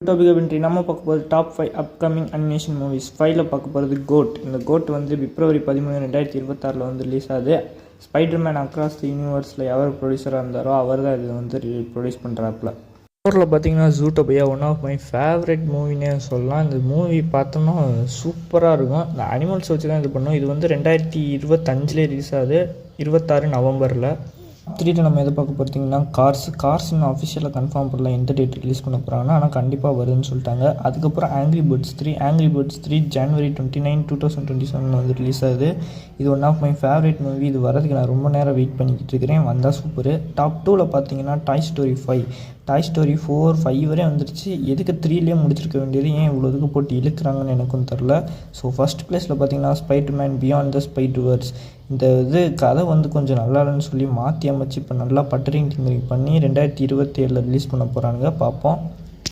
Topic நம்ம பார்க்க போகிறது டாப் 5 அப்கமிங் அனிமேஷன் மூவிஸ். 5ல் பார்க்க போகிறது கோட். இந்த கோட் வந்து பிப்ரவரி 13, 2026 வந்து ரிலீஸ் ஆகுது. ஸ்பைடர்மேன் அக்ராஸ் தி யூனிவர்ஸில் எவர் ப்ரொடியூசராக இருந்தாரோ அவர் தான் இது வந்து ப்ரொடியூஸ் பண்ணுறாப்புல. 4ல் பார்த்தீங்கன்னா ஜூட்டோபியா ஒன் ஆஃப் மை ஃபேவரட் மூவினே சொல்லலாம். இந்த மூவி பார்த்தோன்னா சூப்பராக இருக்கும். இந்த அனிமல்ஸ் வச்சு தான் இது பண்ணோம். இது வந்து 2025 ரிலீஸ் ஆகுது, 26 நவம்பரில். 3ல நம்ம எதை பார்க்க பார்த்தீங்கன்னா கார்ஸ் இன்னும் அஃபிஷியலாக கன்ஃபார்ம் பண்ணல எந்த டேட் ரிலீஸ் பண்ண போகிறாங்கன்னா, ஆனால் கண்டிப்பாக வருதுன்னு சொல்லிட்டாங்க. அதுக்கப்புறம் ஆங்க்ரி பேர்ட்ஸ் 3 ஜனவரி 29, 2027 வந்து ரிலீஸ் ஆகுது. இது one of my favourite movie. இது வரதுக்கு நான் ரொம்ப நேரம் வெயிட் பண்ணிக்கிட்டு இருக்கிறேன். வந்தால் சூப்பர். டாப் 2ல் பார்த்தீங்கன்னா டாய் ஸ்டோரி 4, 5 வரை வந்துருச்சு. எதுக்கு 3லேயே முடிச்சிருக்க வேண்டியது, ஏன் இவ்வளோ இதுக்கு போட்டு இழுக்கிறாங்கன்னு எனக்கும் தெரில. ஸோ ஃபஸ்ட் ப்ளேஸில் பார்த்தீங்கன்னா ஸ்பைடர்மேன் பியாண்ட் த ஸ்பைடர்வர்ஸ். இந்த கதை வந்து கொஞ்சம் நல்லா இல்லைன்னு சொல்லி மாற்றி அமைச்சு இப்போ நல்லா பட்டரிங் பண்ணி 2027 ரிலீஸ் பண்ண போகிறாங்க. பார்ப்போம்.